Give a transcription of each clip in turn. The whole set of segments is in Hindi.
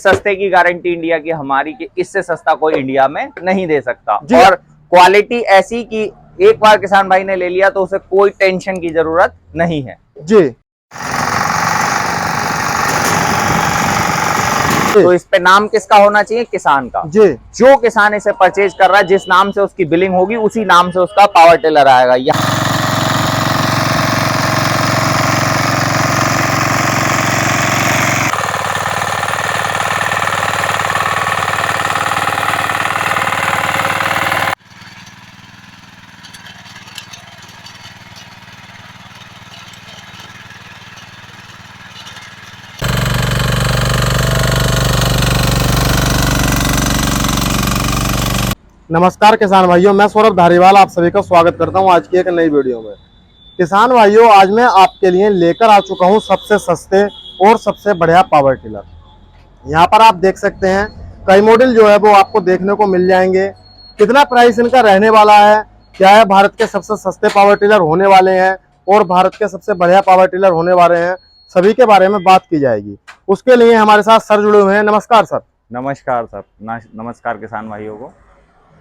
सस्ते की गारंटी इंडिया की हमारी कि इससे सस्ता कोई इंडिया में नहीं दे सकता। और क्वालिटी ऐसी कि एक बार किसान भाई ने ले लिया तो उसे कोई टेंशन की जरूरत नहीं है जी। तो इस पे नाम किसका होना चाहिए? किसान का जी। जो किसान इसे परचेज कर रहा है, जिस नाम से उसकी बिलिंग होगी उसी नाम से उसका पावर टिलर आएगा। नमस्कार किसान भाइयों, मैं सौरभ धारीवाल आप सभी का स्वागत करता हूं आज की एक नई वीडियो में। किसान भाइयों, आज मैं आपके लिए लेकर आ चुका हूं सबसे सस्ते और सबसे बढ़िया पावर टिलर। यहां पर आप देख सकते हैं कई मॉडल जो है वो आपको देखने को मिल जाएंगे। कितना प्राइस इनका रहने वाला है, क्या है, भारत के सबसे सस्ते पावर टिलर होने वाले हैं और भारत के सबसे बढ़िया पावर टिलर होने वाले हैं, सभी के बारे में बात की जाएगी। उसके लिए हमारे साथ सर जुड़े हुए हैं। नमस्कार सर। नमस्कार सर। नमस्कार किसान भाइयों को।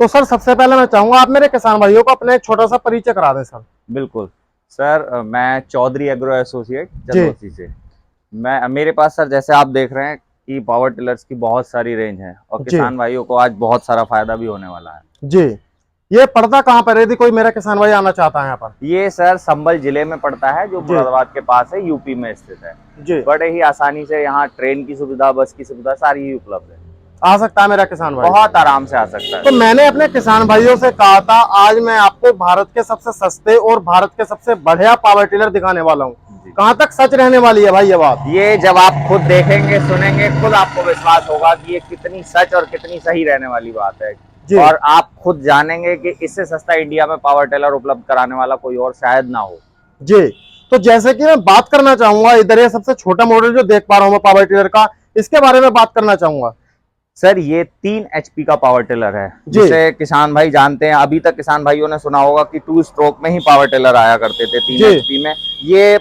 तो सर, सबसे पहले मैं चाहूंगा आप मेरे किसान भाइयों को अपना एक छोटा सा परिचय करा दें सर। बिल्कुल सर, मैं चौधरी एग्रो एसोसिएट जलौसी से। मेरे पास सर, जैसे आप देख रहे हैं कि पावर टिलर्स की बहुत सारी रेंज है और किसान भाइयों को आज बहुत सारा फायदा भी होने वाला है जी। ये पड़ता कहाँ पर है यदि कोई मेरा किसान भाई आना चाहता है यहाँ पर? ये सर संभल जिले में पड़ता है, जो मुरादाबाद के पास है, यूपी में स्थित है जी। बड़े ही आसानी से यहाँ ट्रेन की सुविधा, बस की सुविधा सारी ही उपलब्ध है। आ सकता है मेरा किसान भाई, बहुत आराम से आ सकता है। तो मैंने अपने किसान भाइयों से कहा था आज मैं आपको भारत के सबसे सस्ते और भारत के सबसे बढ़िया पावर टिलर दिखाने वाला हूँ। कहाँ तक सच रहने वाली है भाई ये बात? ये जब आप खुद देखेंगे, सुनेंगे, खुद आपको विश्वास होगा कि ये कितनी सच और कितनी सही रहने वाली बात है। और आप खुद जानेंगे कि इससे सस्ता इंडिया में पावर टिलर उपलब्ध कराने वाला कोई और शायद ना हो जी। तो जैसे कि मैं बात करना चाहूंगा, इधर ये सबसे छोटा मॉडल जो देख पा रहा हूँ मैं पावर टिलर का, इसके बारे में बात करना चाहूंगा। सर, ये 3 HP का पावर टिलर है, जिसे किसान भाई जानते हैं। अभी तक किसान भाइयों ने सुना होगा कि 2 स्ट्रोक में ही पावर टिलर आया करते थे 3 HP में। ये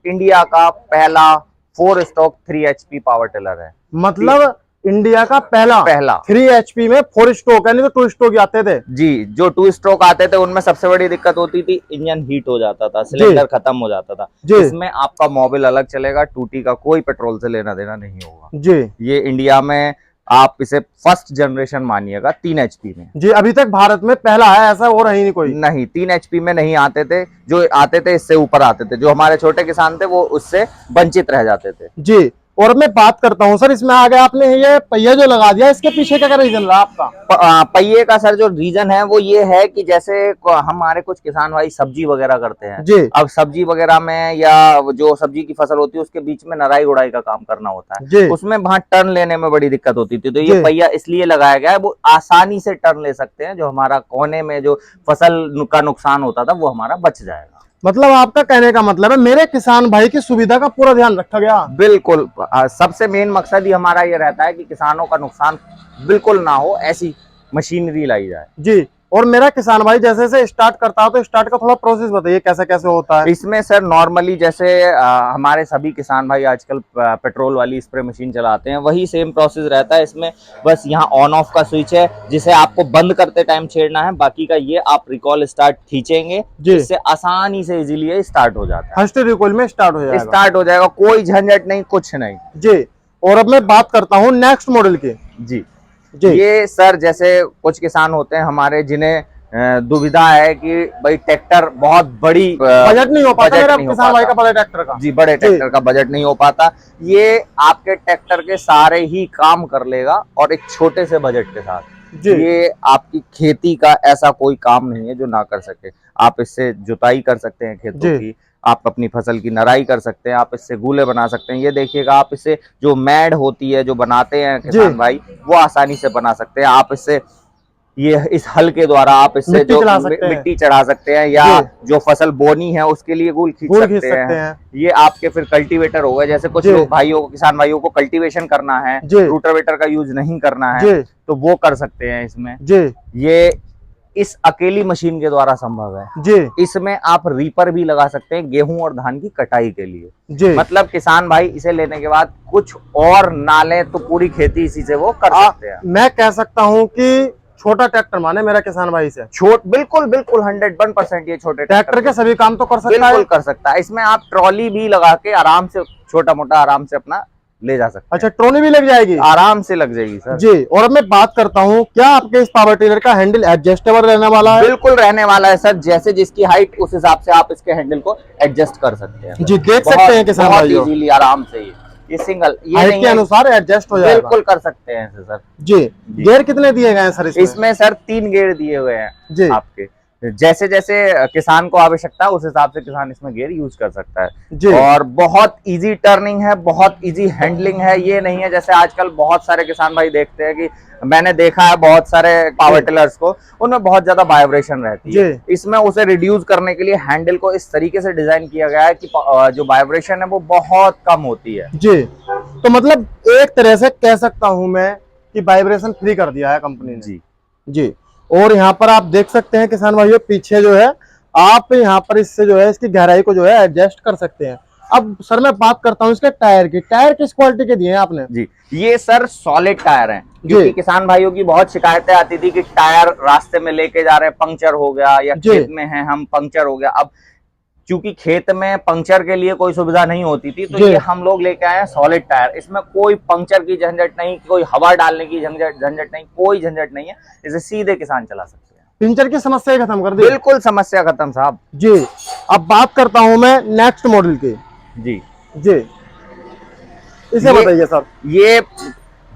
इंडिया का पहला 4 स्ट्रोक 3 HP पावर टिलर है। मतलब इंडिया का पहला 3 HP में 4 स्ट्रोक, यानी तो 2 स्ट्रोक आते थे जी। जो 2 स्ट्रोक आते थे उनमें सबसे बड़ी दिक्कत होती थी, इंजन हीट हो जाता था, सिलेंडर खत्म हो जाता था। इसमें आपका मोबिल अलग चलेगा, टूटी का कोई पेट्रोल से लेना देना नहीं होगा जी। ये इंडिया में आप इसे फर्स्ट जनरेशन मानिएगा 3 HP में जी। अभी तक भारत में पहला है, ऐसा और ही नहीं कोई नहीं। 3 HP में नहीं आते थे, जो आते थे इससे ऊपर आते थे। जो हमारे छोटे किसान थे वो उससे वंचित रह जाते थे जी। और मैं बात करता हूँ सर, इसमें आगे आपने ये पहिया जो लगा दिया, इसके पीछे क्या रीजन रहा आपका? पहिए का सर जो रीजन है वो ये है कि जैसे हमारे कुछ किसान भाई सब्जी वगैरह करते हैं जी। अब सब्जी वगैरह में या जो सब्जी की फसल होती है उसके बीच में नराई गुड़ाई का काम करना होता है जी। उसमें वहां टर्न लेने में बड़ी दिक्कत होती थी, तो ये पहिया इसलिए लगाया गया है, वो आसानी से टर्न ले सकते हैं। जो हमारा कोने में जो फसल का नुकसान होता था वो हमारा बच जाएगा। मतलब आपका कहने का मतलब है मेरे किसान भाई की सुविधा का पूरा ध्यान रखा गया। बिल्कुल। सबसे मेन मकसद ही हमारा ये रहता है कि किसानों का नुकसान बिल्कुल ना हो, ऐसी मशीनरी लाई जाए जी। और मेरा किसान भाई जैसे से स्टार्ट करता है तो स्टार्ट का थोड़ा प्रोसेस बताइए, कैसे कैसे होता है इसमें? सर नॉर्मली जैसे हमारे सभी किसान भाई आजकल पेट्रोल वाली स्प्रे मशीन चलाते हैं, वही सेम प्रोसेस रहता है इसमें। बस यहाँ ऑन ऑफ का स्विच है जिसे आपको बंद करते टाइम छेड़ना है, बाकी का ये आप रिकॉल स्टार्ट खींचेंगे जिससे आसानी से इजीली ये स्टार्ट हो जाता है। फर्स्ट रिकॉल में स्टार्ट हो जाएगा, कोई झंझट नहीं, कुछ नहीं जी। और अब मैं बात करता हूँ नेक्स्ट मॉडल की जी। ये सर जैसे कुछ किसान होते हैं हमारे, जिन्हें दुविधा है कि भाई ट्रैक्टर बहुत बड़ी बजट नहीं हो पाता मेरा किसान भाई का, बड़े ट्रैक्टर का जी, बड़े ट्रैक्टर का बजट नहीं हो पाता। ये आपके ट्रैक्टर के सारे ही काम कर लेगा और एक छोटे से बजट के साथ जी। ये आपकी खेती का ऐसा कोई काम नहीं है जो ना कर सके। आप इससे जुताई कर सकते हैं खेतों की, आप अपनी फसल की नराई कर सकते हैं, आप इससे गूले बना सकते हैं। ये देखिएगा, आप इससे जो मैड होती है जो बनाते हैं किसान भाई, वो आसानी से बना सकते हैं। आप इससे इस हल के द्वारा आप इससे जो मिट्टी चढ़ा सकते हैं या जो फसल बोनी है उसके लिए गूल खींच सकते हैं। ये आपके फिर कल्टीवेटर हो गए, जैसे कुछ लोग भाइयों को, किसान भाइयों को कल्टीवेशन करना है, रूटावेटर का यूज नहीं करना है, तो वो कर सकते हैं इसमें। ये इस अकेली मशीन के द्वारा संभव है जी। इसमें आप रीपर भी लगा सकते हैं गेहूं और धान की कटाई के लिए जी। मतलब किसान भाई इसे लेने के बाद कुछ और ना ले तो पूरी खेती इसी से वो कर सकते हैं। मैं कह सकता हूँ कि छोटा ट्रैक्टर माने मेरा किसान भाई से बिल्कुल बिल्कुल 101% ये छोटे ट्रैक्टर के सभी काम तो कर सकता है। बिल्कुल कर सकता है। इसमें आप ट्रॉली भी लगा के आराम से छोटा मोटा आराम से अपना ले जा सकते हैं। अच्छा, ट्रॉली भी लग जाएगी? आराम से लग जाएगी सर जी। और अब मैं बात करता हूँ, क्या आपके इस पावर टिलर का हैंडल एडजस्टेबल रहने वाला है? बिल्कुल रहने वाला है सर, जैसे जिसकी हाइट उस हिसाब से आप इसके हैंडल को एडजस्ट कर सकते हैं। जी, देख सकते हैं किसान भाइयों, इजीली आराम से ये सिंगल ये हाइट नहीं के अनुसार एडजस्ट हो जाएगा। बिल्कुल कर सकते हैं सर। जी। गियर कितने दिए गए हैं सर इसमें सर 3 गियर दिए हुए हैं जी। आपके जैसे जैसे किसान को आवश्यकता है उस हिसाब से किसान इसमें गियर यूज कर सकता है जी। और बहुत इजी टर्निंग है, बहुत इजी हैंडलिंग है। ये नहीं है जैसे आजकल बहुत सारे किसान भाई देखते हैं कि मैंने देखा है बहुत सारे पावर टिलर्स को उनमें बहुत ज्यादा वाइब्रेशन रहती है। इसमें उसे रिड्यूस करने के लिए हैंडल को इस तरीके से डिजाइन किया गया है कि जो वाइब्रेशन है वो बहुत कम होती है। जी। तो मतलब एक तरह से कह सकता हूं मैं कि वाइब्रेशन फ्री कर दिया है कंपनी ने। जी जी। और यहाँ पर आप देख सकते हैं किसान भाइयों, पीछे जो है आप यहाँ पर इससे जो है इसकी गहराई को जो है एडजस्ट कर सकते हैं। अब सर मैं बात करता हूँ इसके टायर की। टायर किस क्वालिटी के दिए हैं आपने? जी, ये सर सॉलिड टायर हैं क्योंकि किसान भाइयों की बहुत शिकायतें आती थी कि टायर रास्ते में लेके जा रहे हैं पंक्चर हो गया या खेत में है हम पंक्चर हो गया। अब क्योंकि खेत में पंक्चर के लिए कोई सुविधा नहीं होती थी तो ये हम लोग लेके आए हैं सॉलिड टायर। इसमें कोई पंक्चर की झंझट नहीं, कोई हवा डालने की झंझट नहीं, कोई झंझट नहीं है। इसे सीधे किसान चला सकते हैं। पंक्चर की समस्या खत्म कर दी? बिल्कुल समस्या खत्म साहब जी। अब बात करता हूं मैं नेक्स्ट मॉडल की। जी जी, इसे बताइए सर। ये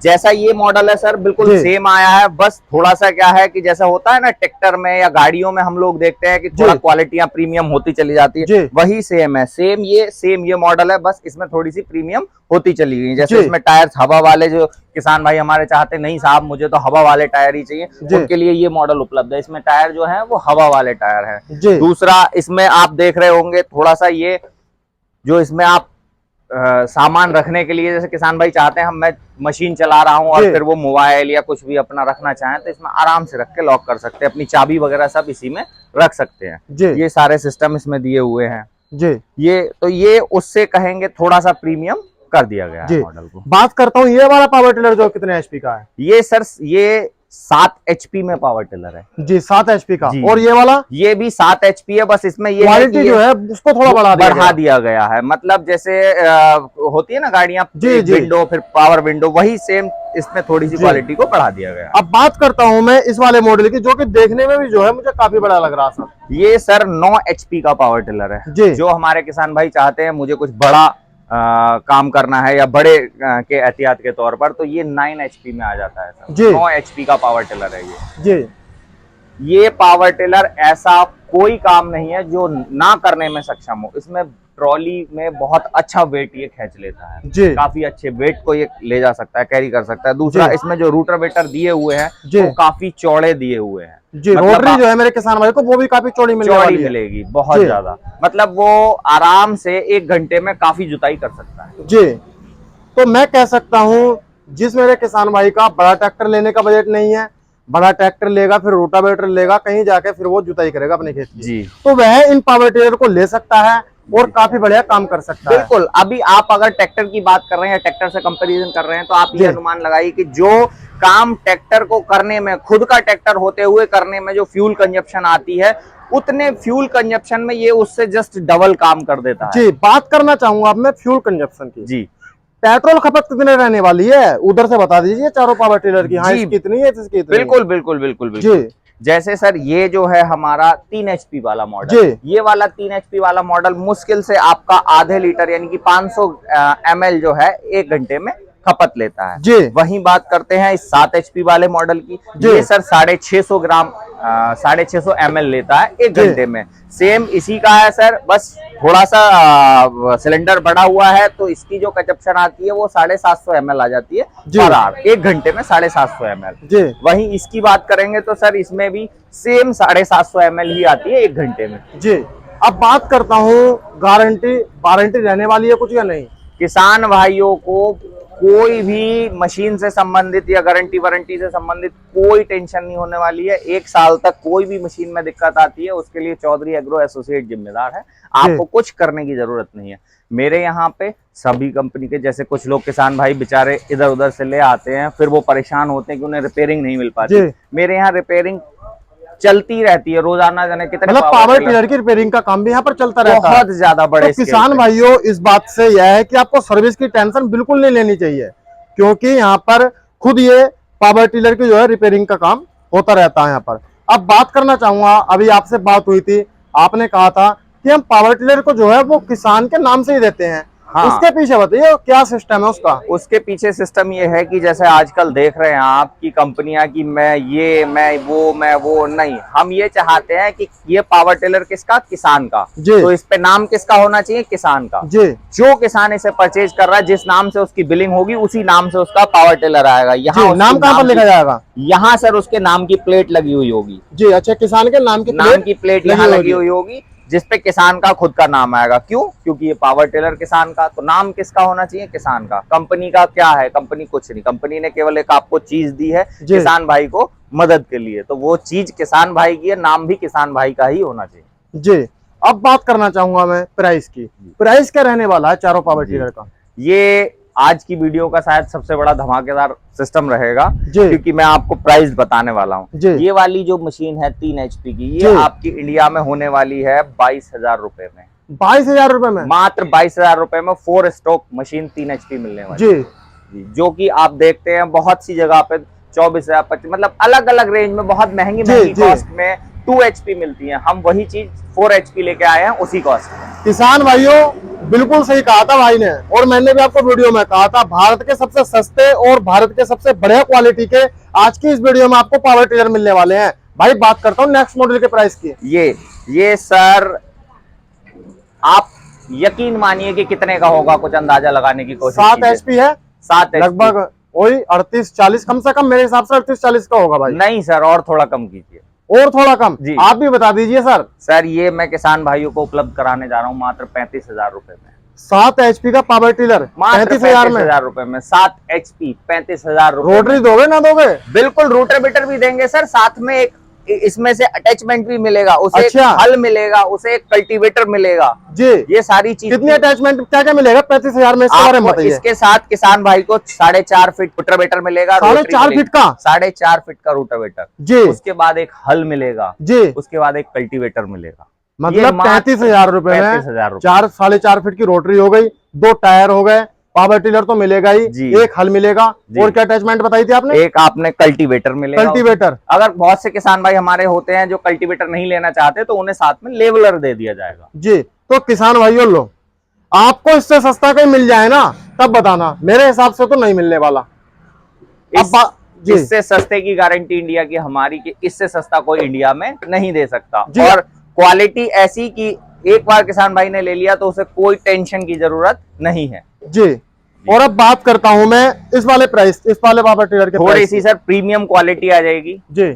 जैसा ये मॉडल है सर बिल्कुल सेम आया है, बस थोड़ा सा क्या है कि जैसा होता है ना ट्रैक्टर में या गाड़ियों में हम लोग देखते हैं कि थोड़ा क्वालिटियां प्रीमियम होती चली जाती है, वही सेम है। सेम ये मॉडल है, बस इसमें थोड़ी सी प्रीमियम होती चली गई। जैसे इसमें टायर हवा वाले जो किसान भाई हमारे चाहते नहीं साहब मुझे तो हवा वाले टायर ही चाहिए, उनके लिए ये मॉडल उपलब्ध है। इसमें टायर जो है वो हवा वाले टायर है। दूसरा इसमें आप देख रहे होंगे थोड़ा सा ये जो इसमें आप सामान रखने के लिए जैसे किसान भाई चाहते हैं मैं मशीन चला रहा हूं और फिर वो मोबाइल या कुछ भी अपना रखना चाहें तो इसमें आराम से रख के लॉक कर सकते हैं, अपनी चाबी वगैरह सब इसी में रख सकते हैं। ये सारे सिस्टम इसमें दिए हुए हैं जी। ये उससे कहेंगे थोड़ा सा प्रीमियम कर दिया गया है मॉडल को। बात करता हूँ ये वाला पावर टिलर जो कितने एचपी का है? ये सर ये 7 HP में पावर टिलर है जी। 7 HP का। और ये वाला? ये भी 7 HP है, बस इसमें ये क्वालिटी जो है उसको थोड़ा बढ़ा दिया गया है। मतलब जैसे होती है ना गाड़ियां विंडो फिर पावर विंडो, वही सेम इसमें थोड़ी सी क्वालिटी को बढ़ा दिया गया। अब बात करता हूं मैं इस वाले मॉडल की जो कि देखने में भी जो है मुझे काफी बड़ा लग रहा सर। ये सर 9 HP का पावर टिलर है जी। जो हमारे किसान भाई चाहते हैं मुझे कुछ बड़ा काम करना है या बड़े के एहतियात के तौर पर तो ये 9 HP में आ जाता है सर। 9 HP का पावर टिलर है ये जी। ये पावर टिलर ऐसा कोई काम नहीं है जो ना करने में सक्षम हो। इसमें ट्रॉली में बहुत अच्छा वेट ये खींच लेता है जी। काफी अच्छे वेट को ये ले जा सकता है, कैरी कर सकता है। दूसरा इसमें जो रूटर वेटर दिए हुए हैं वो काफी चौड़े दिए हुए हैं जी। रोटरी जो है मेरे किसान भाई को वो भी काफी चौड़ी मिलेगी बहुत ज्यादा। मतलब वो आराम से 1 घंटे में काफी जुताई कर सकता है जी। तो मैं कह सकता हूँ जिस मेरे किसान भाई का बड़ा ट्रैक्टर लेने का बजट नहीं है, बड़ा ट्रैक्टर लेगा फिर रोटावेटर लेगा कहीं जाके फिर वो जुताई करेगा अपने खेत की जी, तो वह इन पावर टिलर को ले सकता है और काफी बढ़िया काम कर सकता है। बिल्कुल। अभी आप अगर ट्रैक्टर की बात कर रहे हैं या ट्रैक्टर से कंपैरिजन कर रहे हैं तो आप ये अनुमान लगाइए कि जो काम ट्रैक्टर को करने में, खुद का ट्रैक्टर होते हुए करने में जो फ्यूल कंजप्शन आती है उतने फ्यूल कंजप्शन में ये उससे जस्ट डबल काम कर देता है जी। बात करना चाहूंगा अब मैं फ्यूल कंजप्शन की जी। पेट्रोल खपत कितने रहने वाली है उधर से बता दीजिए चारों पावर टिलर की। हाँ, कितनी है बिल्कुल जी। जैसे सर ये जो है हमारा 3 HP वाला मॉडल, ये वाला 3 HP वाला मॉडल मुश्किल से आपका आधे लीटर यानी कि 500 ml जो है 1 घंटे में खपत लेता है जी। वहीं बात करते हैं इस 7 HP वाले मॉडल की, ये सर 650 ml लेता है 1 घंटे में। सेम इसी का है सर, बस थोड़ा सा सिलेंडर बढ़ा हुआ है तो इसकी जो कंजप्शन आती है वो 750 ml आ जाती है पर आवर, 1 घंटे में 750 ml। वहीं इसकी बात करेंगे तो सर इसमें भी सेम 750 ml ही आती है 1 घंटे में जी। अब बात करता हूँ गारंटी वारंटी रहने वाली है कुछ या नहीं? किसान भाइयों को कोई भी मशीन से संबंधित या गारंटी वारंटी से संबंधित कोई टेंशन नहीं होने वाली है। 1 साल तक कोई भी मशीन में दिक्कत आती है उसके लिए चौधरी एग्रो एसोसिएट जिम्मेदार है। आपको कुछ करने की जरूरत नहीं है। मेरे यहाँ पे सभी कंपनी के, जैसे कुछ लोग किसान भाई बेचारे इधर उधर से ले आते हैं, फिर वो परेशान होते हैं कि उन्हें रिपेयरिंग नहीं मिल पाती। मेरे यहाँ रिपेयरिंग चलती रहती है रोजाना, जाने कितने मतलब पावर टिलर की रिपेयरिंग का काम भी यहाँ पर चलता रहता है। बहुत ज्यादा बड़े तो किसान भाइयों, इस बात से यह है कि आपको सर्विस की टेंशन बिल्कुल नहीं लेनी चाहिए, क्योंकि यहाँ पर खुद ये पावर टिलर की जो है रिपेयरिंग का काम होता रहता है यहाँ पर। अब बात करना चाहूंगा, अभी आपसे बात हुई थी, आपने कहा था कि हम पावर टिलर को जो है वो किसान के नाम से ही देते हैं। हाँ। उसके पीछे बताइए क्या सिस्टम है उसका? उसके पीछे सिस्टम ये है कि जैसे आजकल देख रहे हैं आपकी कंपनियां की मैं वो नहीं, हम ये चाहते हैं कि ये पावर टिलर किसका? किसान का। तो इस पे नाम किसका होना चाहिए? किसान का। जो किसान इसे परचेज कर रहा है, जिस नाम से उसकी बिलिंग होगी उसी नाम से उसका पावर टिलर आएगा। यहाँ नाम कहाँ पर लिखा जाएगा? यहाँ सर उसके नाम की प्लेट लगी हुई होगी। जी अच्छा, किसान के नाम की प्लेट यहाँ लगी हुई होगी जिसपे किसान का खुद का नाम आएगा। क्यों? क्योंकि ये पावर टिलर किसान का, तो नाम किसका होना चाहिए? किसान का। कंपनी का क्या है? कंपनी कुछ नहीं, कंपनी ने केवल एक आपको चीज दी है किसान भाई को मदद के लिए, तो वो चीज किसान भाई की है, नाम भी किसान भाई का ही होना चाहिए। जी। अब बात करना चाहूंगा मैं प्राइस की। प्राइस क्या रहने वाला है चारों पावर टिलर का? ये आज की वीडियो का शायद सबसे बड़ा धमाकेदार सिस्टम रहेगा, क्योंकि मैं आपको प्राइस बताने वाला हूँ। ये वाली जो मशीन है 3 HP की, ये आपकी इंडिया में होने वाली है 22,000 रुपए में। 22,000 रुपए में? मात्र 22,000 रुपए में 4 स्ट्रोक मशीन 3 HP मिलने वाली है। जो कि आप देखते हैं बहुत सी जगह पे 24,000, 25, मतलब अलग अलग रेंज में बहुत महंगी कॉस्ट में 2 HP मिलती है। हम वही चीज 4 HP लेके आए हैं उसी कॉस्ट में। किसान भाइयों, बिल्कुल सही कहा था भाई ने, और मैंने भी आपको वीडियो में कहा था, भारत के सबसे सस्ते और भारत के सबसे बढ़िया क्वालिटी के आज की इस वीडियो में आपको पावर टिलर मिलने वाले हैं। भाई बात करता हूँ नेक्स्ट मॉडल के प्राइस की। ये सर आप यकीन मानिए कि कितने का होगा, कुछ अंदाजा लगाने की कोशिश। 7 HP है, 7 लगभग वही 38-40, कम से कम मेरे हिसाब से 38-40 का होगा भाई। नहीं सर, और थोड़ा कम कीजिए। और थोड़ा कम जी, आप भी बता दीजिए सर। सर ये मैं किसान भाइयों को उपलब्ध कराने जा रहा हूँ मात्र 35,000 रुपए में। 7 HP का पावर टिलर 35,000 रुपए में। 7 HP 35,000 रुपए। रोटरी दोगे ना दोगे? बिल्कुल, रोटर बीटर भी देंगे सर, साथ में एक इसमें से अटैचमेंट भी मिलेगा, उसे अच्छा। एक हल मिलेगा, उसे एक कल्टीवेटर मिलेगा जी। ये सारी चीज। कितनी अटैचमेंट क्या क्या मिलेगा 35,000 में? इसके साथ किसान भाई को 4.5 फीट रोटावेटर मिलेगा। 4.5 फीट का? 4.5 फीट का रोटावेटर जी। उसके बाद एक हल मिलेगा जी। उसके बाद एक कल्टीवेटर मिलेगा। मतलब 35,000 रुपए में 4.5 फीट की रोटरी हो गई, 2 टायर हो गए, पावर टिलर तो मिलेगा ही, एक हल मिलेगा, और क्या अटैचमेंट बताई थी आपने? एक आपने कल्टीवेटर मिलेगा। कल्टीवेटर, अगर बहुत से किसान भाई हमारे होते हैं जो कल्टीवेटर नहीं लेना चाहते, तो उन्हें साथ में लेवलर दे दिया जाएगा जी। तो किसान भाइयों लो, आपको इससे सस्ता कोई मिल जाए ना तब बताना, मेरे हिसाब से तो नहीं मिलने वाला। इससे सस्ते की गारंटी इंडिया की हमारी, कि इससे सस्ता कोई इंडिया में नहीं दे सकता, और क्वालिटी ऐसी कि एक बार किसान भाई ने ले लिया तो उसे कोई टेंशन की जरूरत नहीं है जी। और अब बात करता हूं मैं इस वाले प्राइस, इस वाले पावर टिलर के थोड़ी सी सर प्रीमियम क्वालिटी आ जाएगी जी।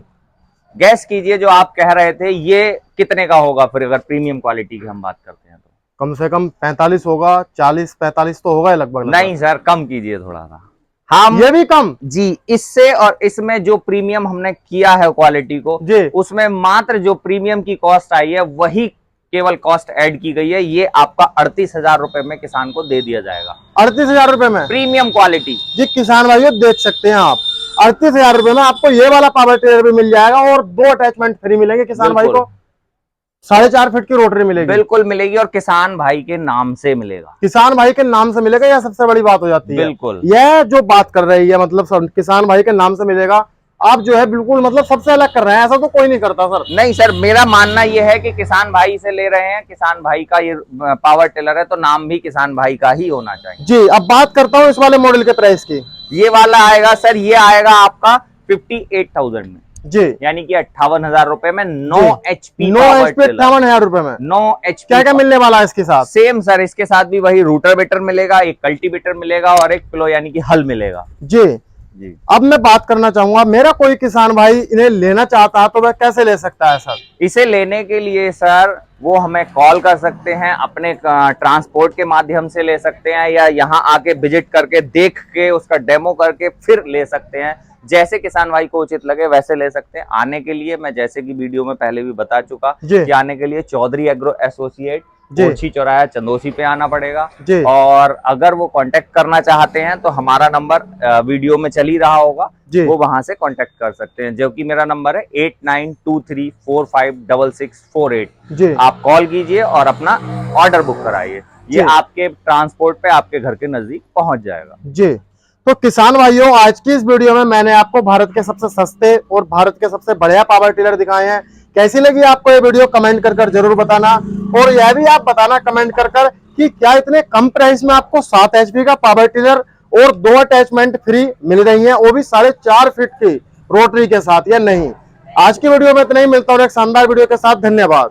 गैस कीजिए, जो आप कह रहे थे ये कितने का होगा फिर, अगर प्रीमियम क्वालिटी की हम बात करते हैं तो? कम से कम 45 होगा, 40-45 तो होगा लगभग। नहीं सर, कम कीजिए थोड़ा सा। हम ये भी कम जी। इससे और इसमें जो प्रीमियम हमने किया है क्वालिटी को जी, उसमें मात्र जो प्रीमियम की कॉस्ट आई है वही केवल कॉस्ट ऐड की गई है। ये आपका 38,000 रुपए में किसान को दे दिया जाएगा। 38,000 रुपए में प्रीमियम क्वालिटी जी। किसान भाइयों देख सकते हैं आप, 38,000 रुपए में आपको ये वाला पावर टिलर भी मिल जाएगा, और 2 अटैचमेंट फ्री मिलेंगे किसान भाई को। 4.5 फीट की रोटरी मिलेगी, बिल्कुल मिलेगी, और किसान भाई के नाम से मिलेगा। किसान भाई के नाम से मिलेगा, यह सबसे बड़ी बात हो जाती है। बिल्कुल, यह जो बात कर रही है, मतलब किसान भाई के नाम से मिलेगा। आप जो है बिल्कुल मतलब सबसे अलग कर रहे हैं, ऐसा तो कोई नहीं करता सर। नहीं सर, मेरा मानना यह है कि किसान भाई से ले रहे हैं, किसान भाई का ये पावर टिलर है, तो नाम भी किसान भाई का ही होना चाहिए जी। अब बात करता हूँ इस वाले मॉडल के प्राइस की। ये वाला आएगा सर, ये आएगा आपका 58,000 में जी, यानी कि 58,000 रुपए में 9 HP 58,000 रुपए में 9 HP। क्या क्या मिलने वाला है इसके साथ? सेम सर, इसके साथ भी वही रोटावेटर मिलेगा, एक कल्टीवेटर मिलेगा, और एक प्लो यानी कि हल मिलेगा जी जी। अब मैं बात करना चाहूंगा, मेरा कोई किसान भाई इन्हें लेना चाहता है तो वह कैसे ले सकता है सर? इसे लेने के लिए सर वो हमें कॉल कर सकते हैं, अपने ट्रांसपोर्ट के माध्यम से ले सकते हैं, या यहाँ आके विजिट करके देख के उसका डेमो करके फिर ले सकते हैं। जैसे किसान भाई को उचित लगे वैसे ले सकते हैं। आने के लिए मैं जैसे कि वीडियो में पहले भी बता चुका कि आने के लिए चौधरी एग्रो एसोसिएट कोठी चौराहा चंदोसी पे आना पड़ेगा। और अगर वो कांटेक्ट करना चाहते हैं तो हमारा नंबर वीडियो में चल ही रहा होगा, वो वहां से कांटेक्ट कर सकते हैं, जो कि मेरा नंबर है 8923456648। आप कॉल कीजिए और अपना ऑर्डर बुक कराइए, ये आपके ट्रांसपोर्ट पे आपके घर के नजदीक पहुंच जाएगा। जी, तो किसान भाइयों, आज की इस वीडियो में मैंने आपको भारत के सबसे सस्ते और भारत के सबसे बढ़िया पावर टिलर दिखाए हैं। कैसी लगी आपको ये वीडियो कमेंट कर जरूर बताना, और यह भी आप बताना कमेंट कर कि क्या इतने कम प्राइस में आपको 7 HP का पावर टिलर और 2 अटैचमेंट फ्री मिल रही है, वो भी 4.5 फीट की रोटरी के साथ, या नहीं। आज की वीडियो में इतना ही, मिलता हूं एक शानदार वीडियो के साथ। धन्यवाद।